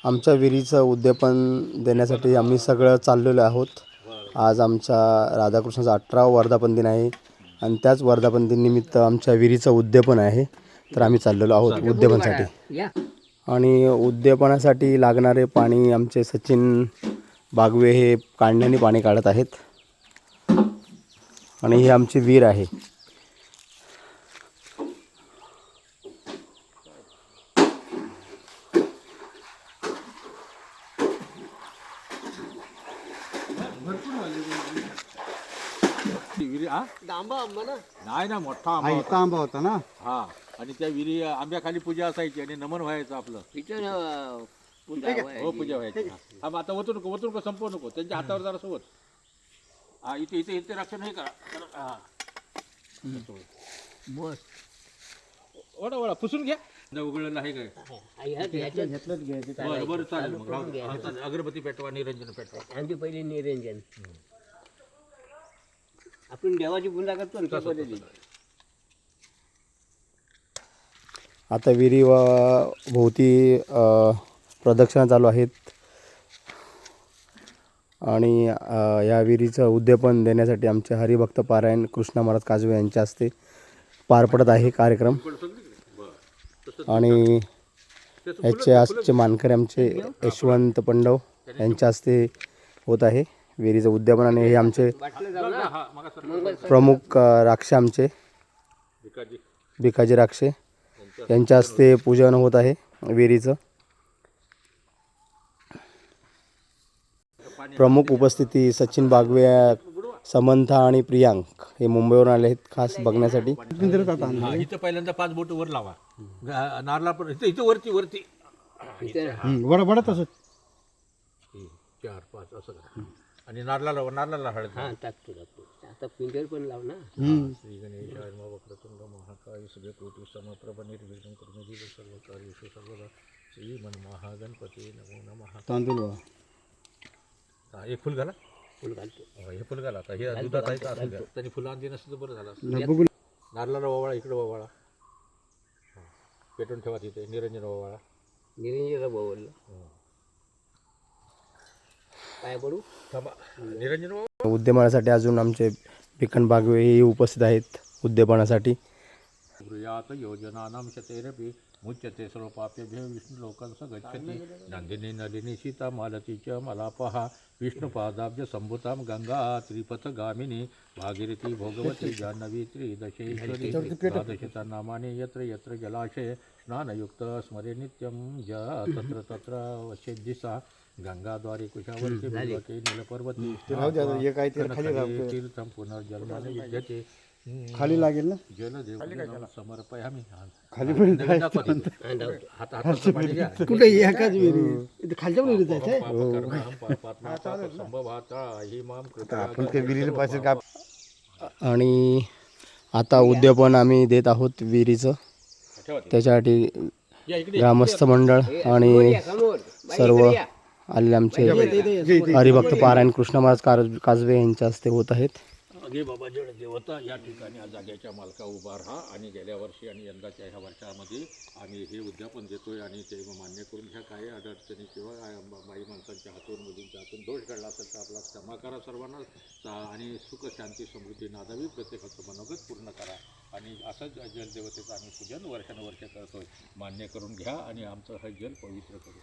आमच्या विहिरीचं उद्यापन देण्यासाठी आम्ही सगळं चाललेलो आहोत. आज आमच्या राधाकृष्णाचा 18वा वर्धापन दिन आहे आणि त्याच वर्धापन दिनानिमित्त आमच्या विहिरीचं उद्यापन आहे. तर आम्ही चाललेलो आहोत उद्यापनासाठी. आणि उद्यापनासाठी लागणारे पाणी आमचे सचिन बागवे हे काढण्याने पाणी काढत आहेत. आणि ही आमची विहीर आहे. विहिरी आंबा ना नाही ना, मोठा आंबा होता ना. हा. आणि त्या विहिरी आंब्याखाली पूजा असायची आणि नमन व्हायचं आपलं. हो, पूजा व्हायची. हा, आता ओतू नको संपवू नको, त्यांच्या हातावर जरा सोबत. हा, इथे इथे इथे रक्षण हे करा. हा, बस ओढा ओढा पुसून घ्या. उघडलेलं आहे काय? बरं चालेल. मग अगरबत्ती पेटवा, निरंजन पेटवा. आमची पहिली निरंजन आपण देवाची पूजा करतो ना. आता विहिरी भोवती प्रदक्षिणा चालू आहेत. आणि या विहिरीचं उद्यापन देण्यासाठी आमचे हरिभक्त पारायण कृष्णा महाराज काजवे यांच्या हस्ते पार पडत आहे कार्यक्रम. आणि याचे आजचे मानकरी आमचे यशवंत पंडव यांच्या हस्ते होत आहे विहिरीचं उद्यापन. आणि हे आमचे प्रमुख राक्षे आमचे भिकाजी राक्षे यांच्या हस्ते पूजन होत आहे विहिरीचं. प्रमुख उपस्थिती सचिन बागवे, समंथा आणि प्रियांक हे मुंबईवरून आले आहेत खास बघण्यासाठी. इथं पहिल्यांदा 5 बोट वर लावा. नारळा पण इथं वरती वरती वडा तसं 4 5 असं करा. आणि नारळाला हळद. टाकतो आता पिंजर पण लाव ना. श्री गणेशाय नमः. वक्रतुंड महाकाय सूर्यकोटि समप्रभ निर्विघ्नं कुर्मे सर्व कार्येषु सर्वदा. श्री मन महागणपती नमो नमः. तांदूळ एक फुल घाला. फुल घालतो. हे फुल घाला. आता हे दुधात आहे का असं घ्या. त्यांनी फुलं आणली नसतं तर बरं झालं असतं. नारळाला ओवाळा, इकडे ओवाळा. पेटून ठेवा तिथे. निरंजन ओवाळा. निरंजन बोललं काय पडू थांबा. निरंजन ओवाळा. उद्यापनासाठी अजून आमचे भिकन बागवे हे उपस्थित आहेत उद्यापनासाठी. गृहात योजनानां शतेरपि मुच्यते सर्वपाप्यभ्यो विष्णुलोकं स गच्छति. नंदिनी नलिनी सीता मालती च मलापहा. विष्णुपादाब्ज संभुतां गंगा त्रिपथगामिनी. भागीरथी भोगवती जाह्नवी त्रिदशेश्वरी. द्वादशता नामानि यत्र यत्र जलाशये स्नानयुक्त स्मरे नित्यं ज तत्र तत्र वशेद्दिशा. गंगाद्वारे कुशावर्ती भगवती नीलपर्वती. तीर्थं पुनर्जन्माने विद्यते. खाली लागेल ना. जलदेव समर्पयामि. खाली पण हाताचं पाणी घ्या. कुठे एकाच विहिरी खालच्या विहिरीत जायचं. आपण त्या विहिरीला पाहिजे का. आणि आता उद्यापन आम्ही देत आहोत विहिरीचं. त्याच्यासाठी ग्रामस्थ मंडळ आणि सर्व आलेले आमचे हरिभक्त पारायण कृष्ण महाराज काजवे यांच्या हस्ते होत आहेत. अगे बाबा जड देवता या ठिकाणी आज जागेच्या मालका उभा राहा. आणि गेल्या वर्षी आणि यंदाच्या ह्या वर्षामध्ये आम्ही हे उद्यापन देतोय आणि ते मान्य करून घ्या. काही अडचणी किंवा बाई माणसांच्या हातून मुलींच्या हातून दोष घडला असेल तर आपला क्षमा करा सर्वांना. आणि सुख शांती समृद्धी नादावी प्रत्येकाचं मनोगत पूर्ण करा. आणि असंच जलदेवतेचं आम्ही पूजन वर्षानुवर्ष करतोय. मान्य करून घ्या आणि आमचं हे जल पवित्र करू.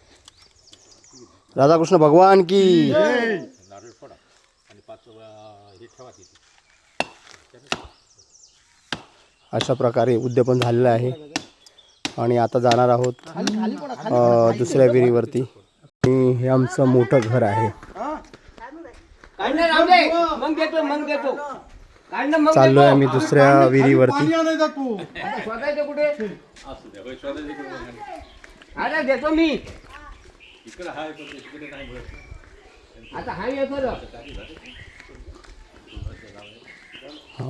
राधाकृष्ण भगवान की. नारळ फोडा आणि 5 हे ठेवा तिथे. अशा प्रकारे उद्यापन झालेलं आहे. आणि आता जाणार आहोत दुसऱ्या विहिरीवरती. आणि हे आमचं मोठं घर आहे. चाललोय आम्ही दुसऱ्या विहिरीवरती. देतो मी इकडे हाय तिकडे नाही मिळत. आता हा येतो.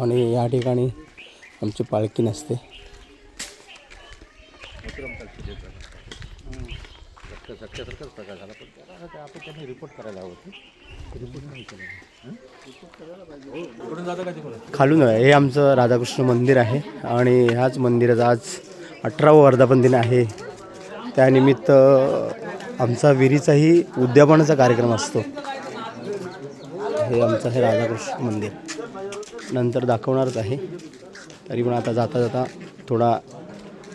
आणि या ठिकाणी आमची पालखी नसते. रिपोर्ट करायला हवं. खालून हे आमचं राधाकृष्ण मंदिर आहे. आणि ह्याच मंदिराचं आज 18वा वर्धापन दिन आहे. त्यानिमित्त आमचा विहिरीचाही उद्यापनाचा कार्यक्रम असतो. हे आमचं हे राधाकृष्ण मंदिर नंतर दाखवणारच आहे. तरी पण आता जाता जाता थोडा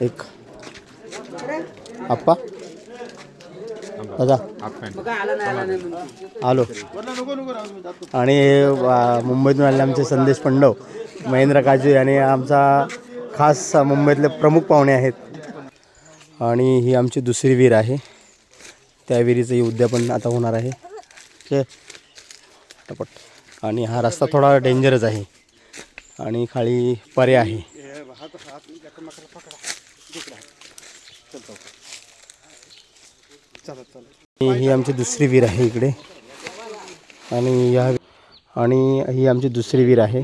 एक आप्पा दादा आलो. आणि मुंबईतून आलेले आमचे संदेश पंडव, महेंद्र काजू आणि आमचा खास मुंबईतले प्रमुख पाहुणे आहेत. आणि ही आमची दुसरी विहीर आहे. त्या विहिरीचंही उद्यापन आता होणार आहे. टपट. आणि हा रस्ता थोडा डेंजरस आहे आणि खाली परे आहे. ही आमची दुसरी विहीर आहे इकडे. आणि ही आमची दुसरी विहीर आहे.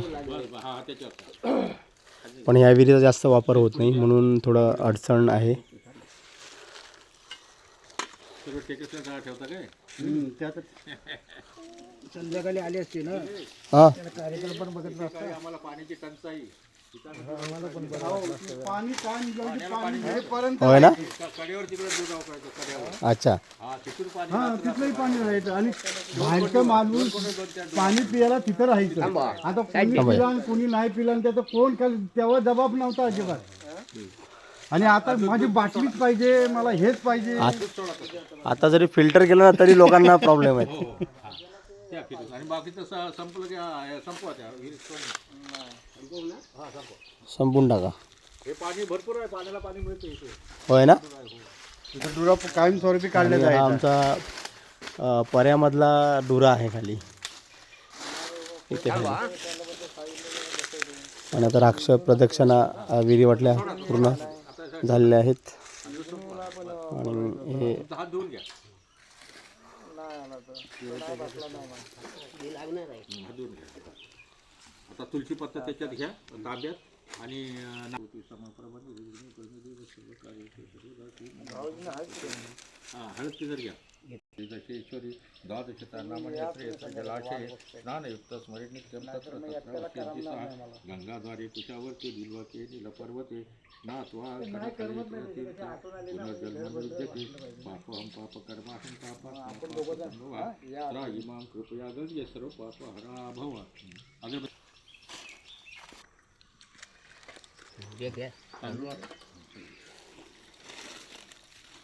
पण ह्या विहिरीचा जास्त वापर होत नाही म्हणून थोडं अडचण आहे. संध्याकाळी आली असते ना हां कार्यक्रम पण बघत नसतो. आम्हाला पाण्याची टंचाई होय ना. कडेवर तिकडे दूध वापरायचं कड्यावर. अच्छा हा तिथून पाणी हा तिथलंही पाणी राहायचं आणि बाहेरचं माणूस पाणी पियाला तिथं राहायचं. आता कोणी पिला आणि कोणी नाही पिला आणि त्याचं कोण तेव्हा जबाब नव्हता अजिबात. आणि आता माझी बाटलीच पाहिजे, मला हेच पाहिजे. आता जरी फिल्टर केलं ना तरी लोकांना प्रॉब्लेम आहे. त्या फिरून आणि बाकीचं संपलं की संपवा त्या विहिरीत संपून टाका. हे पाणी भरपूर आहे, पाण्याला पाणी मिळतं इथे. होय ना. इथं डुरा कायमस्वरूपी काढले आणि हा आमचा पर्यामधला डुरा आहे खाली इथे खाली. आणि आता राक्ष प्रदक्षिणा विहिरी वाटल्या पूर्ण झालेल्या आहेत. आणि हे हात धुवून घ्या. आता तुळशी पत्ता त्याच्यात घ्या ताब्यात आणि हळद तिजर घ्या. दशेश्वरी द्वादशतानामण्यत्र जलाशय स्नानयुक्त स्मरणित्यं तत्र गंगाद्वारे कुशावर्ते बिल्वते नीलपर्वते स्नात्वा कनकलेत्रतीर्थ पुनर्जन्मनिर्जते पापहं पापकर्माहं पापात्मा रा इमां कृपया गंगे सर्व पापहरा भव.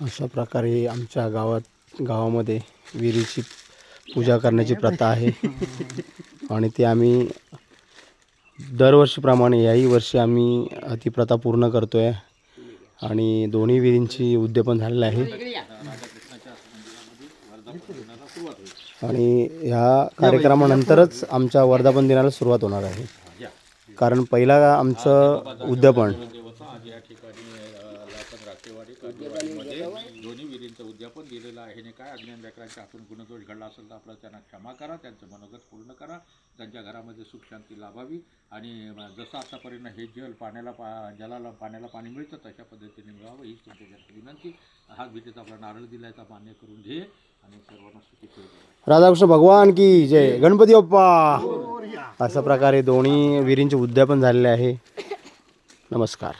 अशा प्रकारे आमच्या गावामध्ये विहिरीची पूजा करण्याची प्रथा आहे. आणि ती आम्ही दरवर्षीप्रमाणे याही वर्षी आम्ही ती प्रथा पूर्ण करतो आहे. आणि दोन्ही विहिरींची उद्यापन झालेलं आहे. आणि ह्या कार्यक्रमानंतरच आमच्या वर्धापन दिनाला सुरुवात होणार आहे. कारण पहिला आमचं उद्यापन या ठिकाणी लासन राखेवाडी काठेवाडीमध्ये दोन्ही विहिरींचं उद्यापन दिलेलं आहे. आणि काय अज्ञान लेकरांच्या हातून गुणदोष घडला असेल तर आपल्याला त्यांना क्षमा करा, त्यांचं मनोगत पूर्ण करा, त्यांच्या घरामध्ये सुख शांती लाभावी. आणि जसं आतापर्यंत हे जल जलाला पाण्याला पाणी मिळतं तशा पद्धतीने मिळावं हीच तुमच्या विनंती. हाच भेटीचा आपला नारळ दिलायचा मान्य करून घे आणि सर्वांना सुखी ठेवा. राधाकृष्ण भगवान की जय. गणपती बाप्पा. अशा प्रकारे दोन्ही विहिरींचे उद्यापन झालेले आहे. नमस्कार.